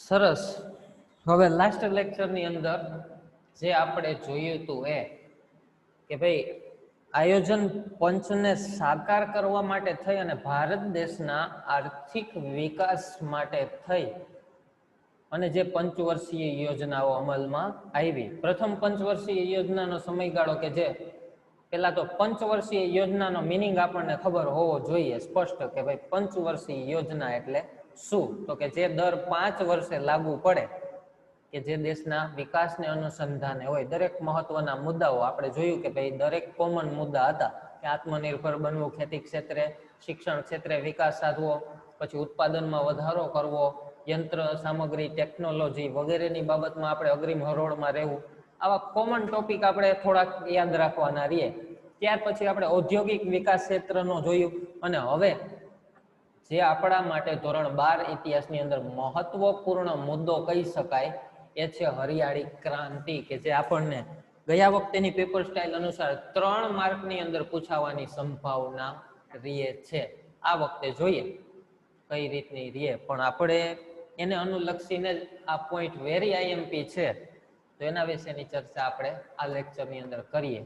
સરસ. હવે લાસ્ટ લેક્ચરની અંદર જે આપણે જોયું હતું એ કે ભાઈ આયોજન પંચને સાકાર કરવા માટે થઈ અને ભારત દેશના આર્થિક વિકાસ માટે થઈ અને જે પંચવર્ષીય યોજનાઓ અમલમાં આવી. પ્રથમ પંચવર્ષીય યોજનાનો સમયગાળો કે જે પેલા તો પંચવર્ષીય યોજનાનો મિનિંગ આપણને ખબર હોવો જોઈએ સ્પષ્ટ કે ભાઈ પંચવર્ષીય યોજના એટલે શું, તો કે જે દર 5 વર્ષે લાગુ પડે કે જે દેશના વિકાસને અનુસંધાને હોય. દરેક મહત્વના મુદ્દાઓ આપણે જોયું કે ભાઈ દરેક કોમન મુદ્દા હતા કે આત્મનિર્ભર બનવું, ખેતી ક્ષેત્રે, શિક્ષણ ક્ષેત્રે વિકાસ સાધવો, પછી ઉત્પાદનમાં વધારો કરવો, યંત્ર સામગ્રી ટેકનોલોજી વગેરેની બાબતમાં આપણે અગ્રીમ હરોળમાં રહેવું. આવા કોમન ટોપિક આપણે થોડાક યાદ રાખવાના રહીએ. ત્યાર પછી આપણે ઔદ્યોગિક વિકાસ ક્ષેત્રનો જોયું અને હવે જે આપણા માટે ધોરણ 12 ઇતિહાસની અંદર મહત્વપૂર્ણ મુદ્દો કહી શકાય એ છે હરિયાળી ક્રાંતિ, કે જે આપણને ગયા વખતેની પેપર સ્ટાઇલ અનુસાર 3 માર્કની અંદર પૂછાવાની સંભાવના રહે છે. આ વખતે જોઈએ કઈ રીતની રહે, પણ આપણે એને અનુલક્ષીને જ આ પોઈન્ટ વેરી આઈએમપી છે તો એના વિશેની ચર્ચા આપણે આ લેક્ચરની અંદર કરીએ.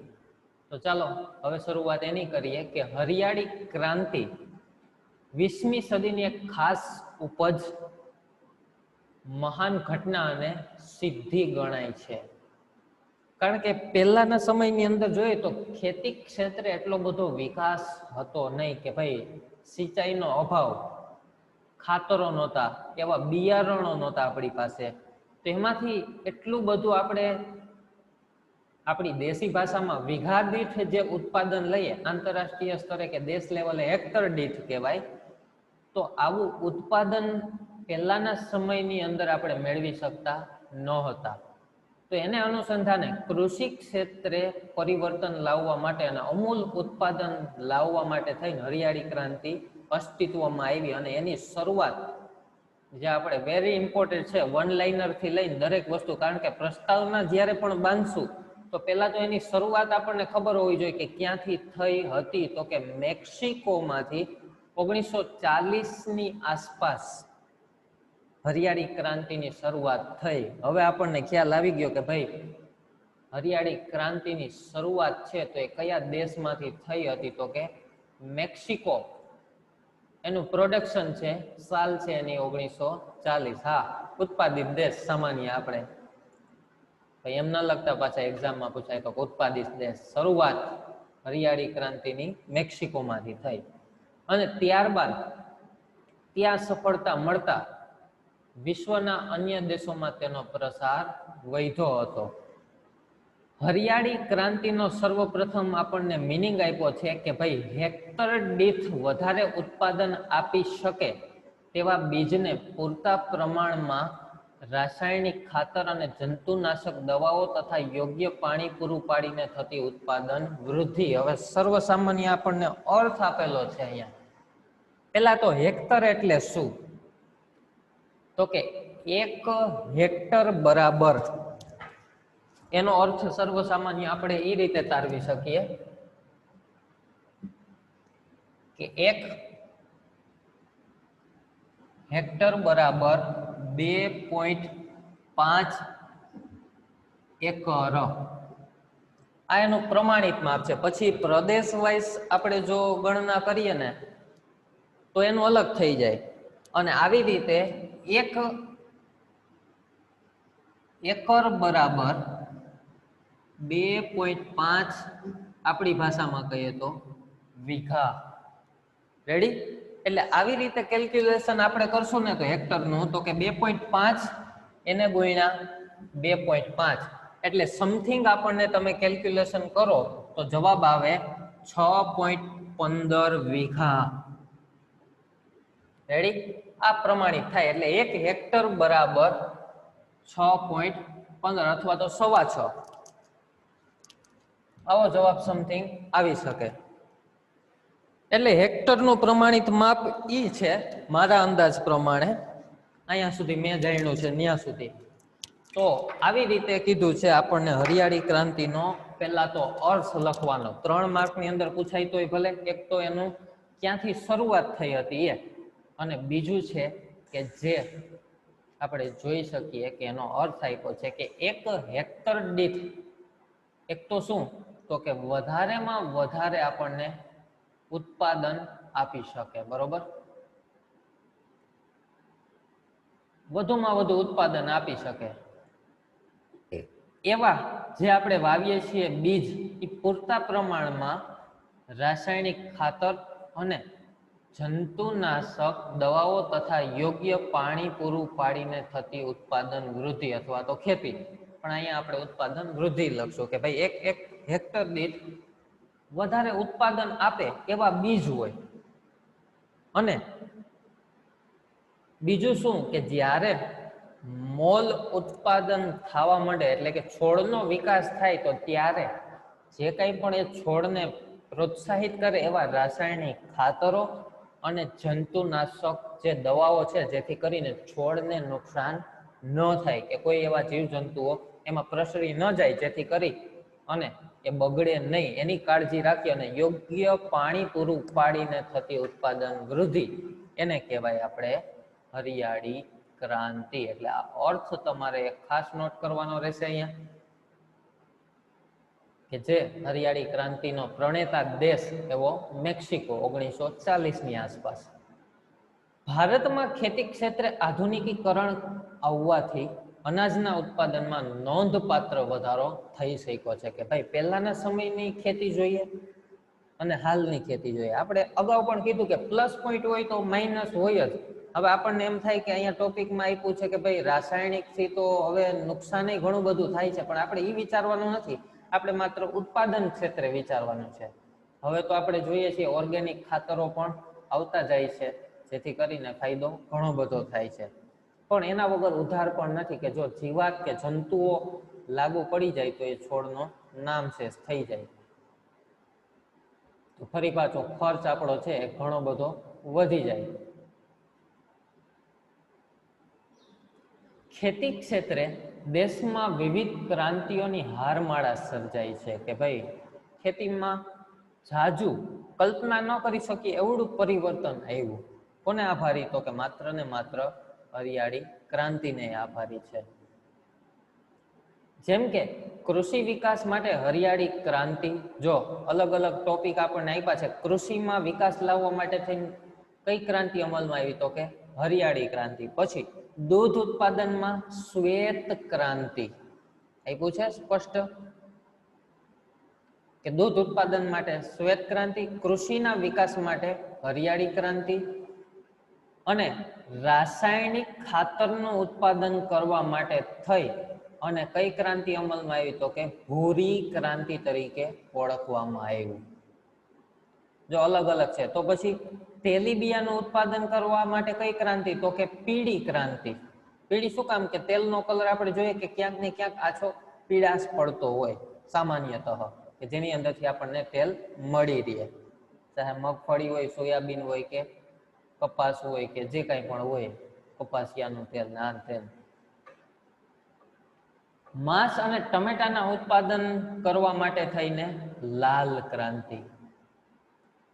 તો ચાલો હવે શરૂઆત એની કરીએ કે હરિયાળી ક્રાંતિ 20મી સદીની એક ખાસ ઉપજ, મહાન ઘટના અને સિદ્ધિ ગણાય છે. કારણ કે પહેલાના સમયની અંદર જોઈએ તો ખેતી ક્ષેત્રે એટલો બધો વિકાસ હતો નહીં, કે ભાઈ સિંચાઈનો અભાવ, ખાતરો નહોતા, એવા બિયારણો નહોતા આપણી પાસે. તો એમાંથી એટલું બધું આપણે આપણી દેશી ભાષામાં વીઘા દીઠ જે ઉત્પાદન લઈએ, આંતરરાષ્ટ્રીય સ્તરે કે દેશ લેવલે હેક્ટર દીઠ કહેવાય, તો આવું ઉત્પાદન પહેલાના સમયની અંદર આપણે મેળવી શકતા નહોતા. તો એને અનુસંધાને કૃષિ ક્ષેત્રે પરિવર્તન લાવવા માટે અને અમૂલ ઉત્પાદન લાવવા માટે થઈને હરિયાળી ક્રાંતિ અસ્તિત્વમાં આવી. અને એની શરૂઆત જે આપણે વેરી ઇમ્પોર્ટન્ટ છે, વન લાઇનર થી લઈને દરેક વસ્તુ, કારણ કે પ્રસ્તાવના જ્યારે પણ બાંધશું તો પહેલા તો એની શરૂઆત આપણને ખબર હોવી જોઈએ કે ક્યાંથી થઈ હતી, તો કે મેક્સિકોમાંથી 1940ની આસપાસ હરિયાળી ક્રાંતિની શરૂઆત થઈ. હવે આપણને ખ્યાલ આવી ગયો કે ભાઈ હરિયાળી ક્રાંતિની શરૂઆત છે તો એ કયા દેશમાંથી થઈ હતી, તો કે મેક્સિકો. એનું પ્રોડક્શન છે, સાલ છે એની 1940. હા, ઉત્પાદિત દેશ સામાન્ય આપણે એમ ના લગતા પાછા એક્ઝામમાં પૂછાય તો ઉત્પાદિત દેશ. શરૂઆત હરિયાળી ક્રાંતિની મેક્સિકોમાંથી થઈ અને ત્યારબાદ ત્યાં સફળતા મળતા વિશ્વના અન્ય દેશોમાં તેનો પ્રસાર વધ્યો હતો. હરિયાળી ક્રાંતિનો સર્વપ્રથમ આપણને મિનિંગ આપ્યો છે કે ભાઈ હેક્ટર દીઠ વધારે ઉત્પાદન આપી શકે તેવા બીજને પૂરતા પ્રમાણમાં રાસાયણિક ખાતર અને જંતુનાશક દવાઓ તથા યોગ્ય પાણી પૂરું પાડીને થતી ઉત્પાદન વૃદ્ધિ. હવે સર્વસામાન્ય આપણને અર્થ આપેલો છે અહીંયા. પેલા તો હેક્ટર એટલે શું, તો કે 1 હેક્ટર બરાબર, એનો અર્થ સર્વસામાન્ય આપણે એ રીતે તારવી શકીએ કે 1 હેક્ટર બરાબર 2.5 એકર. આ એનું પ્રમાણિત માપ છે. પછી પ્રદેશ વાઇઝ આપણે જો ગણના કરીએ ને તો એનું અલગ થઈ જાય. અને આવી રીતે 1 એકર બરાબર 2.5 આપણી ભાષામાં કહીએ તો વીઘા. રેડી? એટલે આવી રીતે કેલ્ક્યુલેશન આપણે કરશું ને તો હેક્ટરનું, તો કે 2.5 એને ગુણ્યા 2.5 એટલે સમથિંગ આપણને તમે કેલ્ક્યુલેશન કરો તો જવાબ આવે 6.15 વીઘા. રેડી? આ પ્રમાણિત થાય. એટલે 1 હેક્ટર બરાબર 6.15 અથવા તો 6.25. આવો જવાબ સમથિંગ આવી શકે. એટલે હેક્ટરનું પ્રમાણિત માપ ઈ છે મારા અંદાજ પ્રમાણે, અહીંયા સુધી મેં જાણ્યું છે ત્યાં સુધી. તો આવી રીતે કીધું છે આપણને હરિયાળી ક્રાંતિનો પહેલા તો અર્થ લખવાનો. 3 માર્કની અંદર પૂછાય તોય ભલે. એક તો એનું ક્યાંથી શરૂઆત થઈ હતી એ, અને બીજું છે કે જે આપણે જોઈ શકીએ કે એનો અર્થ આપ્યો છે કે 1 હેક્ટર દીઠ, એક તો શું તો કે વધારેમાં વધારે આપણને ઉત્પાદન આપી શકે, બરોબર, વધુમાં વધુ ઉત્પાદન આપી શકે એવા જે આપણે વાવીએ છીએ બીજ, એ પૂરતા પ્રમાણમાં રાસાયણિક ખાતર અને જંતુનાશક દવાઓ તથા યોગ્ય પાણી પૂરું પાડીને થતી ઉત્પાદન વૃદ્ધિ અથવા તો ખેતી, પણ અહીંયા આપણે ઉત્પાદન વૃદ્ધિ લખશું કે ભાઈ એક હેક્ટર દીઠ વધારે ઉત્પાદન આપે એવા બીજ હોય. અને બીજું શું કે જ્યારે મોલ ઉત્પાદન થવા માંડે એટલે કે છોડનો વિકાસ થાય તો ત્યારે જે કંઈ પણ એ છોડને પ્રોત્સાહિત કરે એવા રાસાયણિક ખાતરો અને જંતુનાશક જે દવાઓ છે જેથી કરીને છોડને નુકસાન ન થાય કે કોઈ એવા જીવજંતુઓ એમાં પ્રસરી ન જાય જેથી કરી અને એ બગડે નહીં એની કાળજી રાખી અને યોગ્ય પાણી પૂરું પાડીને થતી ઉત્પાદન વૃદ્ધિ એને કહેવાય આપણે હરિયાળી ક્રાંતિ. એટલે આ અર્થ તમારે ખાસ નોટ કરવાનો રહેશે અહીંયા કે જે હરિયાળી ક્રાંતિનો પ્રણેતા દેશ એવો મેક્સિકો 1940 ની આસપાસ. ભારતમાં ખેતી ક્ષેત્રે આધુનિકીકરણ આવવાથી અનાજના ઉત્પાદનમાં નોંધપાત્ર વધારો થઈ શક્યો છે કે ભાઈ પહેલાના સમયની ખેતી જોઈએ અને હાલની ખેતી જોઈએ. આપણે અગાઉ પણ કીધું કે પ્લસ પોઈન્ટ હોય તો માઇનસ હોય જ. હવે આપણને એમ થાય કે અહીંયા ટોપિકમાં આપ્યું છે કે ભાઈ રાસાયણિકથી તો હવે નુકસાન ઘણું બધું થાય છે, પણ આપણે એ વિચારવાનું નથી, આપણે માત્ર ઉત્પાદન ક્ષેત્રે વિચારવાનું છે. હવે તો આપણે જોઈએ છીએ ઓર્ગેનિક ખાતરો પણ આવતા જાય છે જેથી કરીને ફાયદો ઘણો બધો થાય છે, પણ એના વગર ઉધાર પણ નથી કે જો જીવાત કે જંતુઓ લાગુ પડી જાય તો એ છોડનો નામશેષ થઈ જાય. તો ફરી પાછો ખર્ચ આપણો છે એ ઘણો બધો વધી જાય. ખેતી ક્ષેત્રે દેશમાં વિવિધ ક્રાંતિઓની હારમાળા સર્જાઈ છે કે ભાઈ ખેતીમાં જાજુ કલ્પના ન કરી શકીએ એવડું પરિવર્તન આવ્યું. કોને આભારી? તો કે માત્ર ને માત્ર હરિયાળી ક્રાંતિને આભારી છે. જેમ કે કૃષિ વિકાસ માટે હરિયાળી ક્રાંતિ, જો અલગ અલગ ટોપિક આપણને આપ્યા છે, કૃષિમાં વિકાસ લાવવા માટે થઈને કઈ ક્રાંતિ અમલમાં આવી? તો કે હરિયાળી ક્રાંતિ. પછી દૂધ ઉત્પાદનમાં શ્વેત ક્રાંતિ આપ્યું છે સ્પષ્ટ કે દૂધ ઉત્પાદન માટે શ્વેત ક્રાંતિ, કૃષિના વિકાસ માટે હરિયાળી ક્રાંતિ, અને રાસાયણિક ખાતરનું ઉત્પાદન કરવા માટે થઈ અને કઈ ક્રાંતિ અમલમાં આવી? તો કે ભૂરી ક્રાંતિ તરીકે ઓળખવામાં આવ્યું. જો અલગ અલગ છે તો પછી તેલીબિયાનું ઉત્પાદન કરવા માટે કઈ ક્રાંતિ? તો કે પીળી ક્રાંતિ. પીળી શું કામ? કે તેલનો કલર આપણે જોઈએ કે ક્યાંક ને ક્યાંક આછો પીળાશ પડતો હોય સામાન્યતઃ, કે જેની અંદરથી આપણને તેલ મળી રહે, ચાહે મગફળી હોય, સોયાબીન હોય કે કપાસ હોય કે જે કાંઈ પણ હોય, કપાસિયાનું તેલ, ના તેલ. માંસ અને ટમેટાના ઉત્પાદન કરવા માટે થઈને લાલ ક્રાંતિ,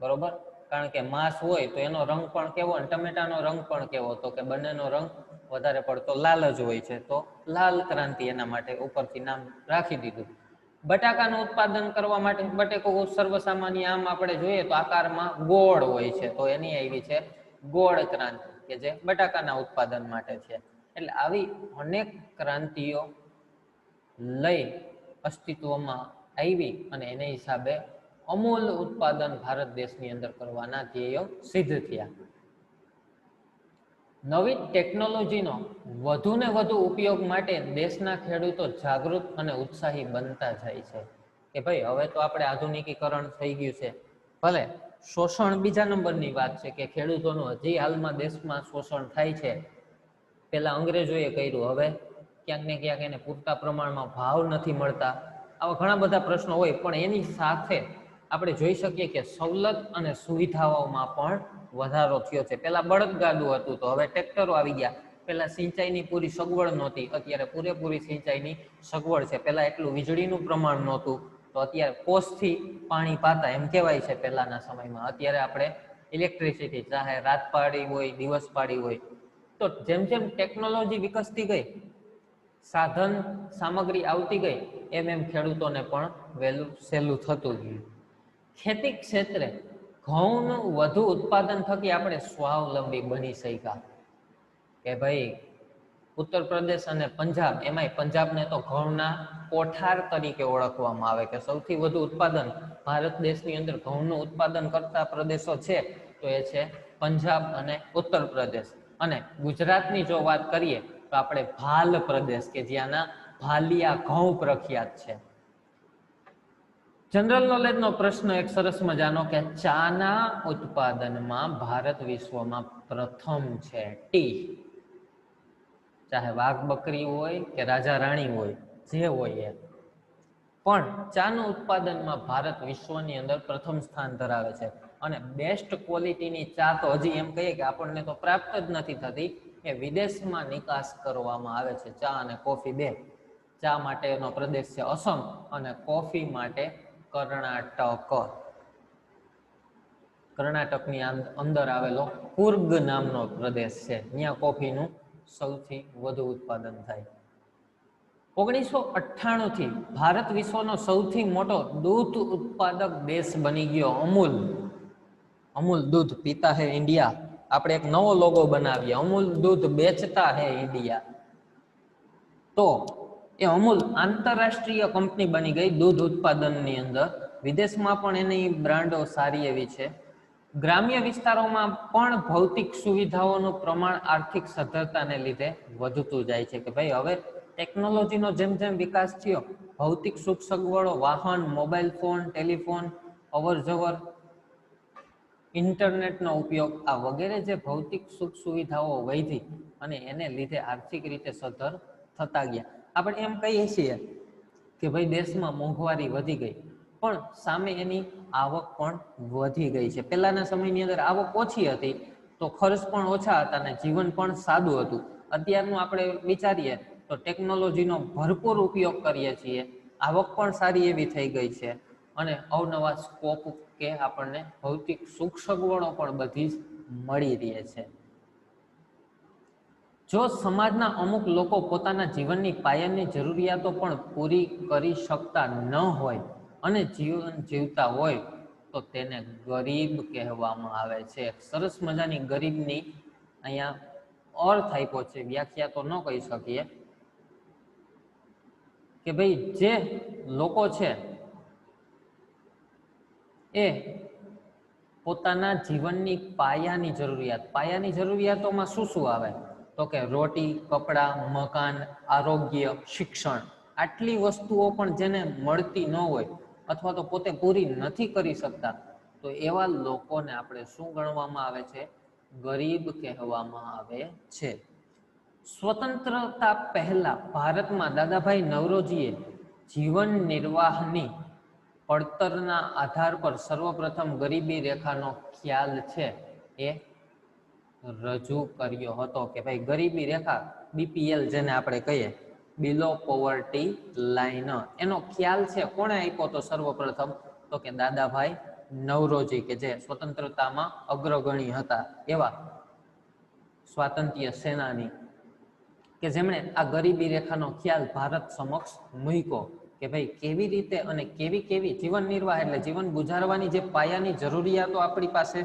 બરોબર, કારણ કે માંસ હોય તો એનો રંગ પણ કેવો અને ટમેટાનો રંગ પણ કેવો? તો કે બંનેનો રંગ વધારે પડતો લાલ જ હોય છે, તો લાલ ક્રાંતિ એના માટે ઉપરથી નામ રાખી દીધું. બટાકાનું ઉત્પાદન કરવા માટે, બટેકો સર્વસામાન્ય આમ આપણે જોઈએ તો આકારમાં ગોળ હોય છે, તો એની આવી છે ગોળ ક્રાંતિ કે જે બટાકાના ઉત્પાદન માટે છે. એટલે આવી અનેક ક્રાંતિઓ લઈ અસ્તિત્વમાં આવી અને એને હિસાબે અમૂલ ઉત્પાદન ભારત દેશની અંદર કરવાના ધ્યેયો સિદ્ધ થયા. નવી ટેકનોલોજીનો વધુ ને વધુ ઉપયોગ માટે દેશના ખેડૂતો જાગૃત અને ઉત્સાહી બનતા જાય છે કે ભાઈ હવે તો આપણે આધુનિકીકરણ થઈ ગયું છે. ભલે શોષણ બીજા નંબરની વાત છે કે ખેડૂતોનું હજી હાલમાં દેશમાં શોષણ થાય છે. પેલા અંગ્રેજોએ કર્યું, હવે ક્યાંક ને ક્યાંક એને પૂરતા પ્રમાણમાં ભાવ નથી મળતા. આવા ઘણા બધા પ્રશ્નો હોય, પણ એની સાથે આપણે જોઈ શકીએ કે સવલત અને સુવિધાઓમાં પણ વધારો થયો છે. પેલા બળદગાડું હતું તો હવે ટ્રેક્ટરો આવી ગયા. પેલા સિંચાઈની પૂરી સગવડ નહોતી, અત્યારે પૂરેપૂરી સિંચાઈની સગવડ છે. પેલા એટલું વીજળીનું પ્રમાણ નહોતું તો અત્યારે કોસથી પાણી પાતા એમ કહેવાય છે પહેલાના સમયમાં. અત્યારે આપણે ઇલેક્ટ્રિસિટી, ચાહે રાત પાડી હોય દિવસ પાડી હોય, તો જેમ જેમ ટેકનોલોજી વિકસતી ગઈ, સાધન સામગ્રી આવતી ગઈ, એમ એમ ખેડૂતોને પણ વહેલું સહેલું થતું ગયું. ખેતી ક્ષેત્રે ઘઉંનું વધુ ઉત્પાદન થકી આપણે સ્વાવલંબી બની શક્યા કે ભાઈ ઉત્તર પ્રદેશ અને પંજાબ, એમાંય પંજાબને તો ઘઉંના કોઠાર તરીકે ઓળખવામાં આવે કે સૌથી વધુ ઉત્પાદન ભારત દેશની અંદર ઘઉંનું ઉત્પાદન કરતા પ્રદેશો છે તો એ છે પંજાબ અને ઉત્તર પ્રદેશ. અને ગુજરાતની જો વાત કરીએ તો આપણે ભાલ પ્રદેશ કે જ્યાંના ભાલિયા ઘઉં પ્રખ્યાત છે. જનરલ નોલેજ નો પ્રશ્ન એક સરસ મજાનો કે ચાના ઉત્પાદનમાં ભારત વિશ્વમાં પ્રથમ છે. ટી, ચાહે વાઘ બકરી હોય કે રાજા રાણી હોય, જે હોય એ, પણ ચાનું ઉત્પાદનમાં ભારત વિશ્વની અંદર પ્રથમ સ્થાન ધરાવે છે. અને બેસ્ટ ક્વોલિટીની ચા તો હજી એમ કહીએ કે આપણને તો પ્રાપ્ત જ નથી થતી, એ વિદેશમાં નિકાસ કરવામાં આવે છે. ચા અને કોફી બે. ચા માટેનો પ્રદેશ છે અસમ અને કોફી માટે કર્ણાટક. કર્ણાટકની અંદર આવેલો કુર્ગ નામનો પ્રદેશ છે, ત્યાં કોફીનું સૌથી વધુ ઉત્પાદન થાય. 1998 થી ભારત વિશ્વનો સૌથી મોટો દૂધ ઉત્પાદક દેશ બની ગયો. અમૂલ, અમૂલ દૂધ પીતા હે ઇન્ડિયા. આપણે એક નવો લોગો બનાવીએ, અમૂલ દૂધ બેચતા હે ઇન્ડિયા. તો એ અમૂલ આંતરરાષ્ટ્રીય કંપની બની ગઈ દૂધ ઉત્પાદનની અંદર. વિદેશમાં પણ એની બ્રાન્ડો સારી એવી છે. ગ્રામ્ય વિસ્તારોમાં પણ ભૌતિક સુવિધાઓનું પ્રમાણ આર્થિક સદ્ધરતાને લીધે વધતું જાય છે કે ભાઈ હવે ટેકનોલોજીનો જેમ જેમ વિકાસ થયો, ભૌતિક સુખ સગવડો, વાહન, મોબાઈલ ફોન, ટેલિફોન, અવર જવર, ઇન્ટરનેટનો ઉપયોગ, આ વગેરે જે ભૌતિક સુખ સુવિધાઓ વધી અને એને લીધે આર્થિક રીતે સદ્ધર થતા ગયા. આપણે એમ કહીએ છીએ કે ભાઈ દેશમાં મોંઘવારી વધી ગઈ, પણ સામે એની આવક પણ વધી ગઈ છે. પહેલાના સમયની અંદર આવક ઓછી હતી તો ખર્ચ પણ ઓછા હતા અને જીવન પણ સાદું હતું. અત્યારનું આપણે વિચારીએ તો ટેકનોલોજીનો ભરપૂર ઉપયોગ કરીએ છીએ, આવક પણ સારી એવી થઈ ગઈ છે અને અવનવા સ્કોપ કે આપણને ભૌતિક સુખ સગવડો પણ બધી જ મળી રહે છે. જો સમાજના અમુક લોકો પોતાના જીવનની પાયાની જરૂરિયાતો પણ પૂરી કરી શકતા ન હોય અને જીવન જીવતા હોય તો તેને ગરીબ કહેવામાં આવે છે. સરસ મજાની ગરીબની અહીંયા અર્થ આપ્યો છે, વ્યાખ્યા તો ન કહી શકીએ કે ભાઈ જે લોકો છે એ પોતાના જીવનની પાયાની જરૂરિયાતોમાં શું શું આવે તો કે રોટી, કપડા, મકાન, આરોગ્ય, શિક્ષણ, આટલી વસ્તુઓ પણ જેને મળતી ન હોય અથવા તો પોતે પૂરી નથી કરી શકતા, તો એવા લોકોને આપણે શું ગણવામાં આવે છે? ગરીબ કહેવામાં આવે છે. સ્વતંત્રતા પહેલા ભારતમાં દાદાભાઈ નવરોજીએ જીવન નિર્વાહની પડતરના આધાર પર સર્વપ્રથમ ગરીબી રેખાનો ખ્યાલ છે એ રજૂ કર્યો હતો કે ભાઈ ગરીબી રેખા, BPL જેને આપણે કહીએ, બિલો પોવર્ટી લાઈન, એનો ખ્યાલ છે કોણે આપ્યો તો સર્વપ્રથમ? તો કે દાદાભાઈ નવરોજી, કે જે સ્વતંત્રતામાં અગ્રગણી હતા એવા સ્વાતંત્ર્ય સેનાની, કે જેમણે આ ગરીબી રેખાનો ખ્યાલ ભારત સમક્ષ મૂક્યો કે ભાઈ કેવી રીતે અને કેવી જીવન નિર્વાહ એટલે જીવન ગુજારવાની જે પાયાની જરૂરિયાતો આપણી પાસે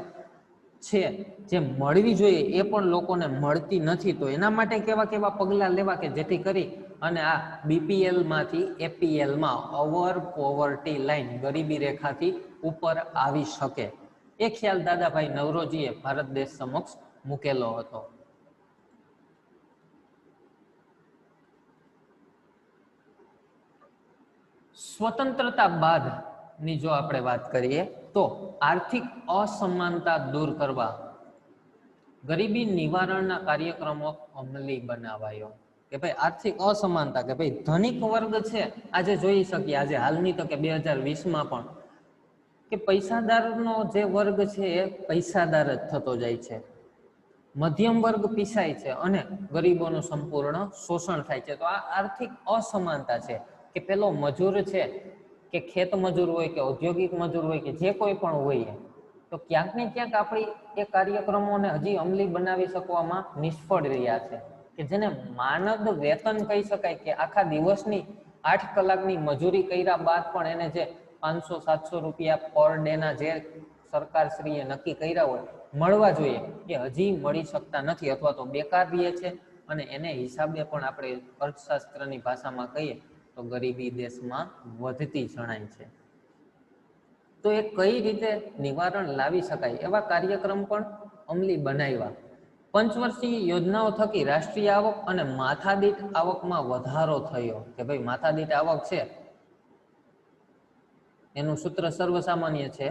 છે, જે મળવી જોઈએ એ પણ લોકોને મળતી નથી, તો એના માટે કેવા પગલાં લેવા કે જેથી કરી અને આ BPL માંથી APL માં, ઓવર પોવર્ટી લાઈન, ગરીબી રેખાથી ઉપર આવી શકે. એ ખ્યાલ દાદાભાઈ નવરોજીએ ભારત દેશ સમક્ષ મૂકેલો હતો. સ્વતંત્રતા બાદ ની જો આપણે વાત કરીએ તો આર્થિક અસમાનતા દૂર કરવા ગરીબી નિવારણના કાર્યક્રમો અમલી બનાવાયો કે ભાઈ આર્થિક અસમાનતા, કે ભાઈ ધનિક વર્ગ છે આજે જોઈ શકીએ, આજે હાલની તો કે 2020માં પણ કે પૈસાદારનો જે વર્ગ છે એ પૈસાદાર જ થતો જાય છે, મધ્યમ વર્ગ પીસાય છે અને ગરીબોનું સંપૂર્ણ શોષણ થાય છે. તો આ આર્થિક અસમાનતા છે કે પેલો મજૂર છે કે ખેત મજૂર હોય કે ઔદ્યોગિક મજૂર હોય કે જે કોઈ પણ હોય, તો ક્યાંક ને ક્યાંક આપણી એ કાર્યક્રમોને હજી અમલી બનાવી શકવામાં નિષ્ફળ રહ્યા છે, કે જેને માનદ વેતન કહી શકાય, કે આખા દિવસની 8 કલાકની મજૂરી કર્યા બાદ પણ એને જે 500-700 રૂપિયા પર ડે ના જે સરકારશ્રીએ નક્કી કર્યા હોય મળવા જોઈએ, એ હજી મળી શકતા નથી, અથવા તો બેકાર રહે છે. અને એને હિસાબે પણ આપણે અર્થશાસ્ત્રની ભાષામાં કહીએ તો ગરીબી દેશમાં વધતી જણાય છે. તો એ કઈ રીતે નિવારણ લાવી શકાય એવા કાર્યક્રમ પણ અમલી બનાવ્યા. પંચવર્ષીય યોજનાઓ થકી રાષ્ટ્રીય આવક અને માથાદીઠ આવકમાં વધારો થયો, કે ભાઈ માથાદીઠ આવક છે એનું સૂત્ર સર્વસામાન્ય છે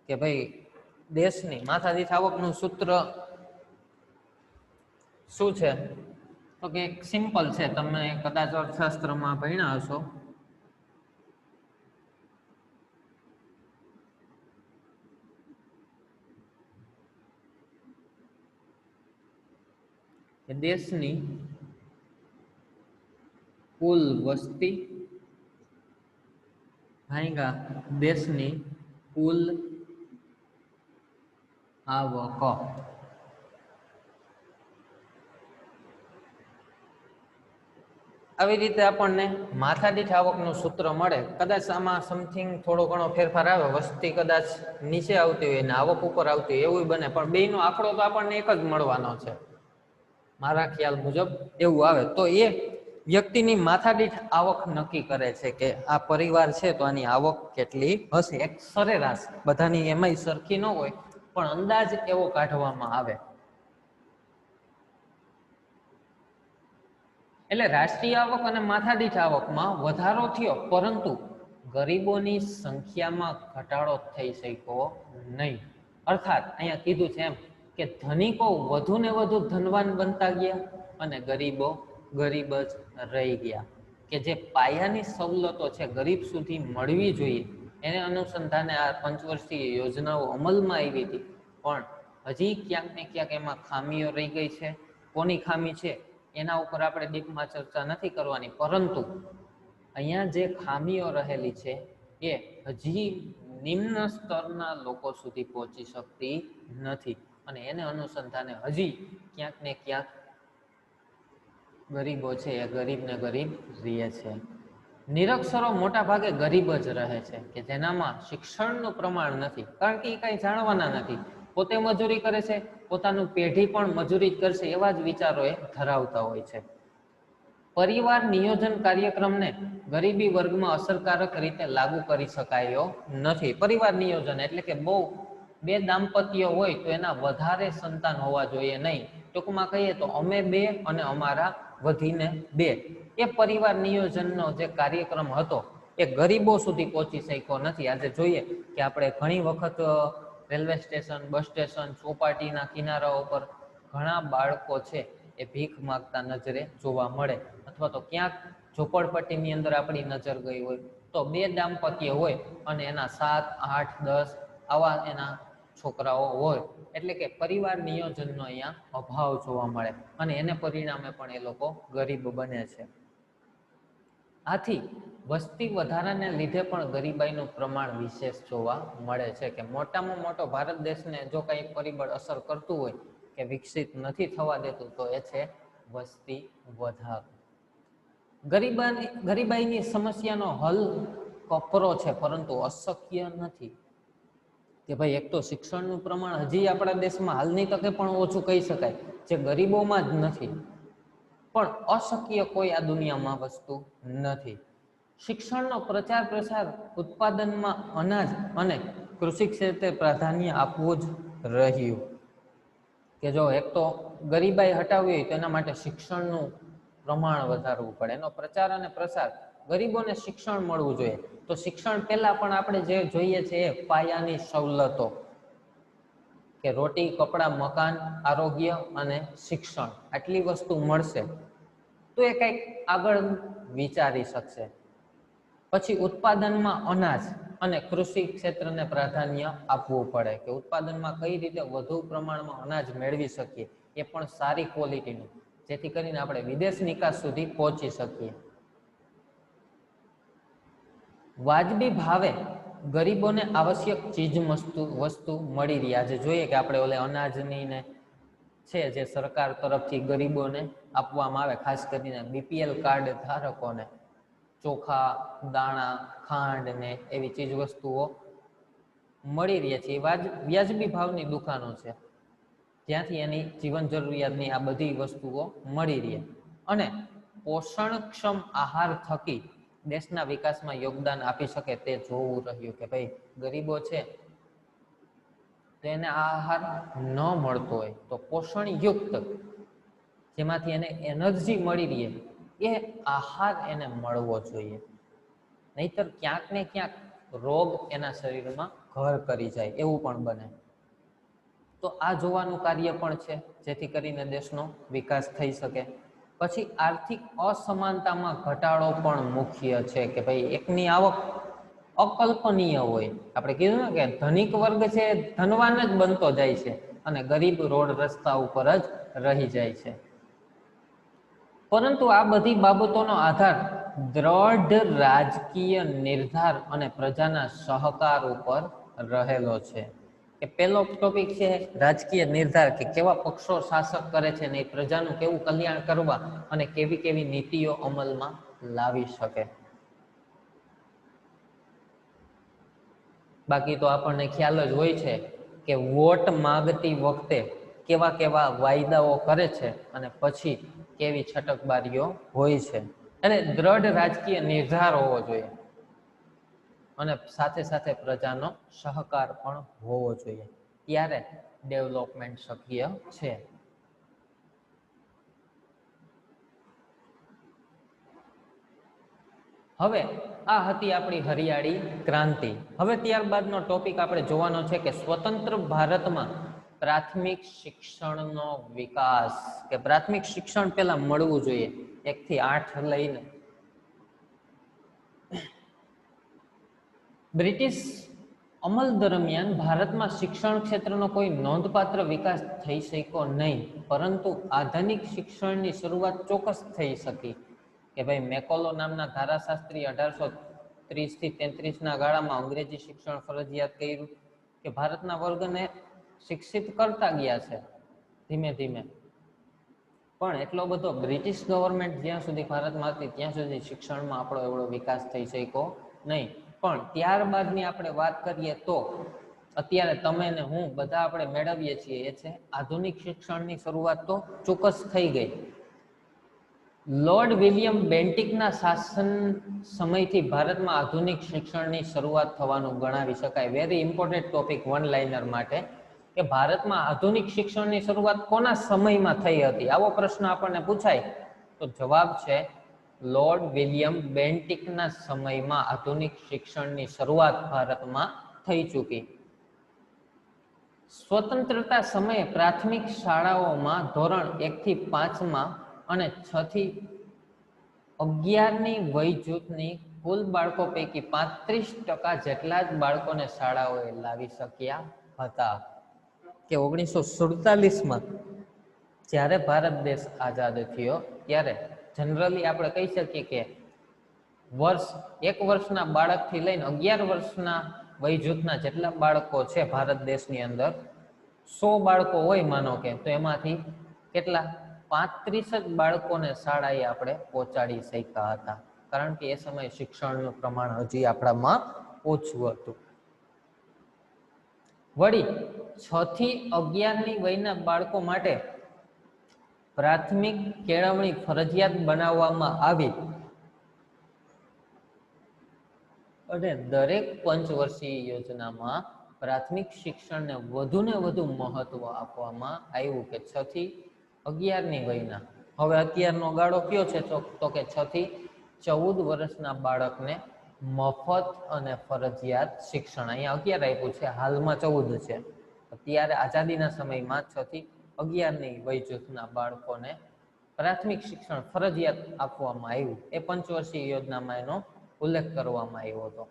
કે ભાઈ દેશની માથાદીઠ આવકનું સૂત્ર શું છે? તો કે એક સિમ્પલ છે, તમે કદાચ અર્થશાસ્ત્રમાં ભણ્યા હશો. દેશની કુલ વસ્તી ભાગ્યા દેશની કુલ આવક. આવી રીતે આપણને માથાદીઠ આવકનું સૂત્ર મળે. કદાચ આમાં સમથિંગ થોડો ઘણો ફેરફાર આવે, વસ્તી કદાચ નીચે આવતી હોય ને આવક ઉપર આવતી હોય એવું બને, પણ બેયનો આંકડો તો આપણને એક જ મળવાનો છે મારા ખ્યાલ મુજબ એવું આવે. તો એ વ્યક્તિની માથાદીઠ આવક નક્કી કરે છે કે આ પરિવાર છે તો આની આવક કેટલી હશે. એક સરેરાશ, બધાની એમાંય સરખી ન હોય પણ અંદાજ એવો કાઢવામાં આવે. એટલે રાષ્ટ્રીય આવક અને માથાદીઠ આવકમાં વધારો થયો, પરંતુ ગરીબોની સંખ્યામાં ઘટાડો થઈ શક્યો નહીં. અર્થાત અહીંયા કીધું છે એમ કે ધનિકો વધુ ને વધુ ધનવાન બનતા ગયા અને ગરીબો ગરીબ જ રહી ગયા. કે જે પાયાની સવલતો છે ગરીબ સુધી મળવી જોઈએ એને અનુસંધાને આ પંચવર્ષીય યોજનાઓ અમલમાં આવી હતી, પણ હજી ક્યાંક ને ક્યાંક એમાં ખામીઓ રહી ગઈ છે. કોની ખામી છે એના ઉપર આપણે ડીપમાં ચર્ચા નથી કરવાની, પરંતુ અહીંયા જે ખામીઓ રહેલી છે એ હજી નિમ્ન સ્તરના લોકો સુધી પહોંચી શકતી નથી, અને એને અનુસંધાને હજી ક્યાંક ને ક્યાંક ગરીબો છે એ ગરીબ ને ગરીબ રહે છે. નિરક્ષરો મોટા ભાગે ગરીબ જ રહે છે, કે જેનામાં શિક્ષણનું પ્રમાણ નથી, કારણ કે એ કઈ જાણવાના નથી. પોતે મજૂરી કરે છે, પોતાનું પેઢી પણ મજૂરી જ કરશે એવા જ વિચારો એ ધરાવતા હોય છે. પરિવાર નિયોજન કાર્યક્રમને ગરીબી વર્ગમાં અસરકારક રીતે લાગુ કરી શકાયો નથી. પરિવાર નિયોજન એટલે કે બહુ બે દાંપત્ય હોય તો એના વધારે સંતાન હોવા જોઈએ નહીં. ટૂંકમાં કહીએ તો અમે 2 અને અમારા વધીને 2, એ પરિવાર નિયોજનનો જે કાર્યક્રમ હતો એ ગરીબો સુધી પહોંચી શક્યો નથી. આજે જોઈએ કે આપણે ઘણી વખત રેલવે સ્ટેશન, બસ સ્ટેશન, ચોપાટીના કિનારાઓ પર ઘણા બાળકો છે એ ભીખ માંગતા નજરે જોવા મળે, અથવા તો ક્યાંક ઝોપડપટ્ટીની અંદર આપણી નજર ગઈ હોય તો 2 દાંપત્ય હોય અને એના 7, 8, 10 આવા એના છોકરાઓ હોય. એટલે કે પરિવાર નિયોજનનો અહીંયા અભાવ જોવા મળે અને એને પરિણામે પણ એ લોકો ગરીબ બને છે. આથી વસ્તી વધારાને લીધે પણ ગરીબાઈનું પ્રમાણ વિશેષ જોવા મળે છે, કે મોટામાં મોટો ભારત દેશને જો કંઈ પરિબળ અસર કરતું હોય કે વિકસિત નથી થવા દેતું તો એ છે વસ્તી વધારો. ગરીબાઈની સમસ્યાનો હલ કપરો છે, પરંતુ અશક્ય નથી. કે ભાઈ એક તો શિક્ષણનું પ્રમાણ હજી આપણા દેશમાં હાલની તકે પણ ઓછું કહી શકાય, જે ગરીબોમાં જ નથી, પણ અશક્ય કોઈ આ દુનિયામાં વસ્તુ નથી. શિક્ષણનો પ્રચાર પ્રસાર ઉત્પાદનમાં અનાજ અને કૃષિ ક્ષેત્રે પ્રાધાન્ય આપવું જ રહ્યું. કે જો એક તો ગરીબાઈ હટાવવી હોય તો એના માટે શિક્ષણનું પ્રમાણ વધારવું પડે, એનો પ્રચાર અને પ્રસાર, ગરીબોને શિક્ષણ મળવું જોઈએ. તો શિક્ષણ પહેલા પણ આપણે જે જોઈએ છે એ પાયાની સવલતો, કે રોટી, કપડા, મકાન, આરોગ્ય અને શિક્ષણ, આટલી વસ્તુ મળશે તો એ કંઈક આગળ વિચારી શકશે. પછી ઉત્પાદનમાં અનાજ અને કૃષિ ક્ષેત્રને પ્રાધાન્ય આપવું પડે, કે ઉત્પાદનમાં કઈ રીતે વધુ પ્રમાણમાં અનાજ મેળવી શકીએ, એ પણ સારી ક્વોલિટીનું, જેથી કરીને આપણે વિદેશ નિકાસ સુધી પહોંચી શકીએ. વાજબી ભાવે ગરીબોને આવશ્યક ચીજ વસ્તુ મળી રહી. આજે જોઈએ કે આપણે ઓલે અનાજની ને છે જે સરકાર તરફથી ગરીબોને આપવામાં આવે, ખાસ કરીને બીપીએલ કાર્ડ ધારકોને ચોખા, દાણા, ખાંડ ને એવી ચીજ વસ્તુઓ મળી રહી છે. વ્યાજબી ભાવની દુકાનો છે જ્યાંથી એની જીવન જરૂરિયાતની આ બધી વસ્તુઓ મળી રહે અને પોષણક્ષમ આહાર થકી દેશના વિકાસમાં યોગદાન આપી શકે તે જોવું રહ્યું કે ભાઈ ગરીબો છે તો એને આહાર ન મળતો હોય તો પોષણયુક્ત જેમાંથી એને એનર્જી મળી રહે એ આહાર એને મળવો જોઈએ, નહીતર ક્યાંક ને ક્યાંક રોગ એના શરીરમાં ઘર કરી જાય એવું પણ બને. તો આ જોવાનું કાર્ય પણ છે જેથી કરીને દેશનો વિકાસ થઈ શકે. પછી આર્થિક અસમાનતામાં ઘટાડો પણ મુખ્ય છે કે ભાઈ એકની આવક અકલ્પનીય હોય. આપણે કીધું ને કે ધનિક વર્ગ છે ધનવાન જ બનતો જાય છે અને ગરીબ રોડ રસ્તા ઉપર જ રહી જાય છે. પરંતુ આ બધી બાબતોનો આધાર દ્રઢ રાજકીય નિર્ધાર અને પ્રજાના સહકાર ઉપર રહેલો છે. કે પેલો ટોપિક છે રાજકીય નિર્ધાર, કે કેવા પક્ષો શાસક કરે છે ને પ્રજાનું કેવું કલ્યાણ કરવા અને કેવી કેવી નીતિઓ અમલમાં લાવી શકે. બાકી તો આપણને ખ્યાલ જ હોય છે કે વોટ માંગતી વખતે કેવા કેવા વાયદાઓ કરે છે અને પછી કેવી છટકબારીઓ હોય છે. એટલે દ્રઢ રાજકીય નિર્ધાર હોવો જોઈએ અને સાથે સાથે પ્રજાનો સહકાર પણ હોવો જોઈએ, ત્યારે ડેવલપમેન્ટ શક્ય છે. હવે આ હતી આપણી હરિયાળી ક્રાંતિ. હવે ત્યારબાદનો ટોપિક આપણે જોવાનો છે કે સ્વતંત્ર ભારતમાં પ્રાથમિક શિક્ષણનો વિકાસ, કે પ્રાથમિક શિક્ષણ પેલા મળવું જોઈએ 1 થી 8 લઈને. બ્રિટિશ અમલ દરમિયાન ભારતમાં શિક્ષણ ક્ષેત્રનો કોઈ નોંધપાત્ર વિકાસ થઈ શક્યો નહીં, પરંતુ આધુનિક શિક્ષણની શરૂઆત ચોક્કસ થઈ શકી. કે ભાઈ મેકોલો નામના ધારાશાસ્ત્રી 1830 થી 33 ગાળામાં અંગ્રેજી શિક્ષણ ફરજિયાત કર્યું, કે ભારતના વર્ગને શિક્ષિત કરતા ગયા છે ધીમે ધીમે. પણ એટલો બધો બ્રિટિશ ગવર્મેન્ટ જ્યાં સુધી ભારતમાં હતી ત્યાં સુધી શિક્ષણમાં આપણો એવડો વિકાસ થઈ શક્યો નહીં. પણ ત્યારબાદની આપણે વાત કરીએ તો અત્યારે તમે ને હું બધા આપણે મેળવીએ છીએ એ છે આધુનિક શિક્ષણની શરૂઆત તો ચોક્કસ થઈ ગઈ. લોર્ડ વિલિયમ બેન્ટિકના શાસન સમયથી ભારતમાં આધુનિક શિક્ષણની શરૂઆત થવાનું ગણાવી શકાય. Very important topic one liner માટે, કે ભારતમાં આધુનિક શિક્ષણની શરૂઆત કોના સમયમાં થઈ હતી, આવો પ્રશ્ન આપણને પૂછાય તો જવાબ છે લોર્ડ વિલિયમ બેન્ટિકના સમયમાં આધુનિક શિક્ષણની શરૂઆત ભારતમાં થઈ ચૂકી. સ્વતંત્રતા સમયે પ્રાથમિક શાળાઓમાં ધોરણ 1 થી 5 અને 6 થી 11ની વય જૂથની કુલ બાળકો પૈકી 35% જેટલા જ બાળકોને શાળાઓએ લાવી શક્યા હતા. કે 1947માં જ્યારે ભારત દેશ આઝાદ થયો ત્યારે જનરલી આપણે કહી શકીએ કે એક વર્ષના બાળકથી લઈને 11 વર્ષના વય જૂથના જેટલા બાળકો છે ભારત દેશની અંદર, 100 બાળકો હોય માનો કે, તો એમાંથી કેટલા 35 જ બાળકોને શાળાએ આપણે પહોંચાડી શક્યા હતા, કારણ કે એ સમયે શિક્ષણનું પ્રમાણ હજી આપણામાં ઓછું હતું. વળી 6 થી 11ની વયના બાળકો માટે પ્રાથમિક કેળવણી ફરજિયાત બનાવવામાં આવી અને દરેક પંચવર્ષીય યોજનામાં પ્રાથમિક શિક્ષણને વધુને વધુ મહત્વ આપવામાં આવ્યું, કે 6 થી 11ની વયના. હવે અત્યારનો ગાળો કયો છે તો કે 6 થી 14 વર્ષના બાળકને મફત અને ફરજિયાત શિક્ષણ. અહીંયા 11 આપ્યું છે, હાલમાં 14 છે. અત્યારે આઝાદીના સમયમાં 6 થી 11ની વય જૂથના બાળકોને પ્રાથમિક શિક્ષણ ફરજિયાત આપવામાં આવ્યું. એ પંચવર્ષીય યોજનામાં એનો ઉલ્લેખ કરવામાં આવ્યો હતો.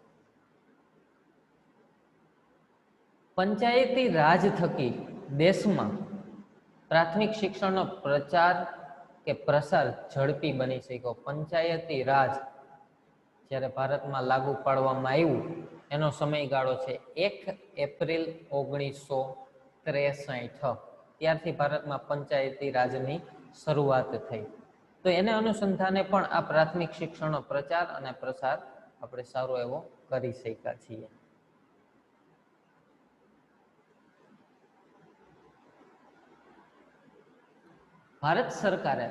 પંચાયતી રાજ થકી દેશમાં પ્રાથમિક શિક્ષણનો પ્રચાર કે પ્રસાર ઝડપી બની શક્યો. પંચાયતી રાજ જ્યારે ભારતમાં લાગુ પાડવામાં આવ્યું એનો સમયગાળો છે 1 એપ્રિલ 1963. ત્યારથી ભારતમાં પંચાયતી રાજની શરૂઆત થઈ. તો એને અનુસંધાને પણ આ પ્રાથમિક શિક્ષણનો પ્રચાર અને પ્રસાર આપણે સારો એવો કરી શક્યા છીએ. ભારત સરકારે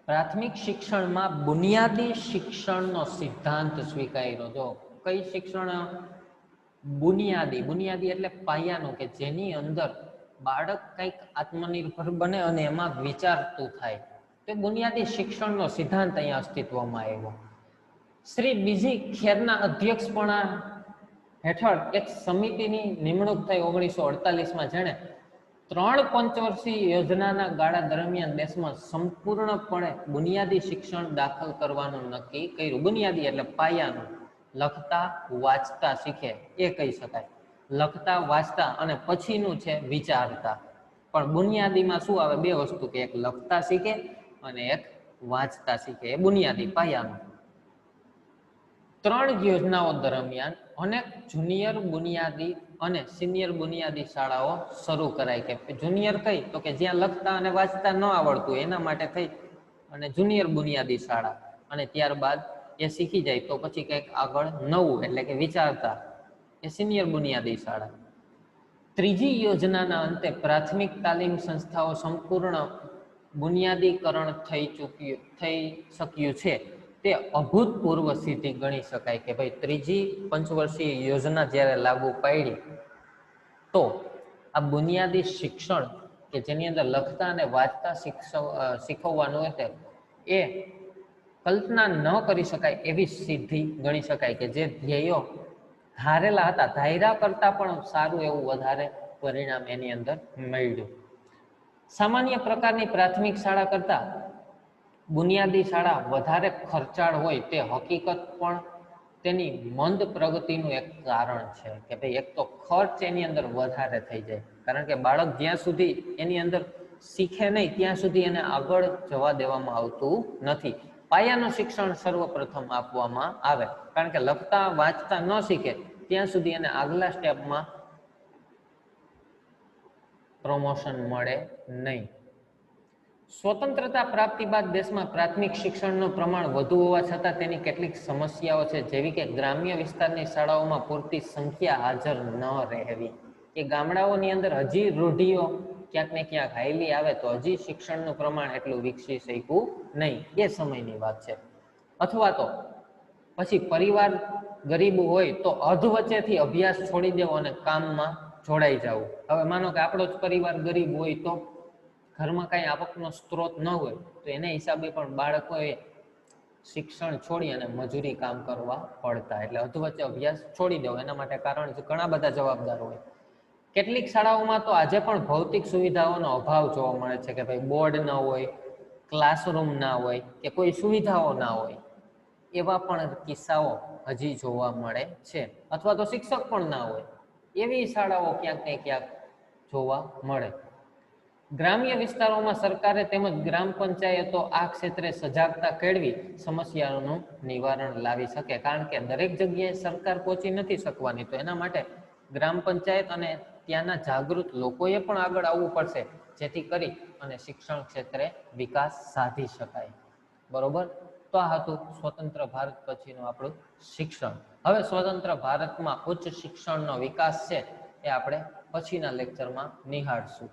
પ્રાથમિક શિક્ષણમાં બુનિયાદી શિક્ષણનો સિદ્ધાંત સ્વીકાર્યો. જો કઈ શિક્ષણ? બુનિયાદી એટલે પાયાનું, કે જેની અંદર બાળક કંઈક આત્મનિર્ભર બને અને એમાં વિચારતું થાય. તે બુનિયાદી શિક્ષણનો સિદ્ધાંત અહીંયા અસ્તિત્વમાં આવ્યો. શ્રી બીજી ખેરના અધ્યક્ષપણા હેઠળ એક સમિતિની નિમણૂક થઈ 1948માં, જેણે 3 પંચવર્ષીય યોજનાના ગાળા દરમિયાન દેશમાં સંપૂર્ણપણે બુનિયાદી શિક્ષણ દાખલ કરવાનું નક્કી કર્યું. બુનિયાદી એટલે પાયાનું, લખતા વાંચતા શીખે એ કહી શકાય. લખતા વાંચતા અને પછીનું છે વિચારતા. પણ બુનિયાદીમાં શું આવે? 2 વસ્તુ, કે એક લખતા શીખે અને એક વાંચતા શીખે. એ બુનિયાદી પાયાનું. 3 યોજનાઓ દરમિયાન અનેક જુનિયર બુનિયાદી અને સિનિયર બુનિયાદી શાળાઓ શરૂ કરાઈ. કે જુનિયર કઈ? તો કે જ્યાં લખતા અને વાંચતા ન આવડતું એના માટે થઈ અને જુનિયર બુનિયાદી શાળા. અને ત્યારબાદ એ શીખી જાય તો પછી કંઈક આગળ નવું એટલે કે વિચારતા, એ સિનિયર બુનિયાદી શાળા. 3જી યોજનાના અંતે પ્રાથમિક તાલીમ સંસ્થાઓ સંપૂર્ણ બુનિયાદીકરણ થઈ શક્યું છે. તે અભૂતપૂર્વ સિદ્ધિ ગણી શકાય. કે ભાઈ 3જી પંચવર્ષીય યોજના જ્યારે લાગુ પાડી તો આ બુનિયાદી શિક્ષણ, કે જેની અંદર લખતા અને વાંચતા શીખવવાનું હતું, એ કલ્પના ન કરી શકાય એવી સિદ્ધિ ગણી શકાય. કે જે ધ્યેયો ધારેલા હતા, ધાર્યા કરતા પણ સારું એવું વધારે પરિણામ એની અંદર મળ્યું. સામાન્ય પ્રકારની પ્રાથમિક શાળા કરતા બુનિયાદી શાળા વધારે ખર્ચાળ હોય તે હકીકત પણ તેની મંદ પ્રગતિનું એક કારણ છે. કે ભાઈ એક તો ખર્ચ એની અંદર વધારે થઈ જાય, કારણ કે બાળક જ્યાં સુધી એની અંદર શીખે નહીં ત્યાં સુધી એને આગળ જવા દેવામાં આવતું નથી. પાયાનું શિક્ષણ સર્વપ્રથમ આપવામાં આવે, કારણ કે લખતા વાંચતા ન શીખે ત્યાં સુધી એને આગલા સ્ટેપમાં પ્રમોશન મળે નહીં. સ્વતંત્રતા પ્રાપ્તિ બાદ દેશમાં પ્રાથમિક શિક્ષણનું પ્રમાણ વધુ હોવા છતાં તેની કેટલીક સમસ્યાઓ છે, જેવી કે ગ્રામ્ય વિસ્તારની શાળાઓમાં પૂરતી સંખ્યા હાજર ન રહેવી. કે ગામડાઓની અંદર હજી રૂઢિઓ ક્યાંક ને ક્યાંક હાઈલી આવે તો હજી શિક્ષણનું પ્રમાણ એટલું વિકસી શક્યું નહીં. એ સમયની વાત છે. અથવા તો પછી પરિવાર ગરીબ હોય તો અધવચ્ચેથી અભ્યાસ છોડી દેવો અને કામમાં જોડાઈ જવું. હવે માનો કે આપણો જ પરિવાર ગરીબ હોય તો ઘરમાં કાંઈ આવકનો સ્ત્રોત ન હોય તો એને હિસાબે પણ બાળકોએ શિક્ષણ છોડી અને મજૂરી કામ કરવા પડતા. એટલે અધવચ્ચે અભ્યાસ છોડી દેવો. એના માટે કારણ ઘણા બધા જવાબદાર હોય. કેટલીક શાળાઓમાં તો આજે પણ ભૌતિક સુવિધાઓનો અભાવ જોવા મળે છે. કે ભાઈ બોર્ડ ન હોય, ક્લાસરૂમ ના હોય, કે કોઈ સુવિધાઓ ના હોય, એવા પણ કિસ્સાઓ હજી જોવા મળે છે. અથવા તો શિક્ષક પણ ના હોય, એવી શાળાઓ ક્યાંક ને ક્યાંક જોવા મળે. ગ્રામ્ય વિસ્તારોમાં સરકારે તેમજ ગ્રામ પંચાયતો આ ક્ષેત્રે સજાગતા કેળવી સમસ્યાઓનું નિવારણ લાવી શકે. કારણ કે દરેક જગ્યાએ સરકાર પહોંચી નથી શકવાની, તો એના માટે ગ્રામ પંચાયત અને ત્યાંના જાગૃત લોકોએ પણ આગળ આવવું પડશે, જેથી કરી અને શિક્ષણ ક્ષેત્રે વિકાસ સાધી શકાય. બરોબર? તો આ હતું સ્વતંત્ર ભારત પછીનું આપણું શિક્ષણ. હવે સ્વતંત્ર ભારતમાં ઉચ્ચ શિક્ષણનો વિકાસ છે એ આપણે પછીના લેક્ચરમાં નિહાળશું.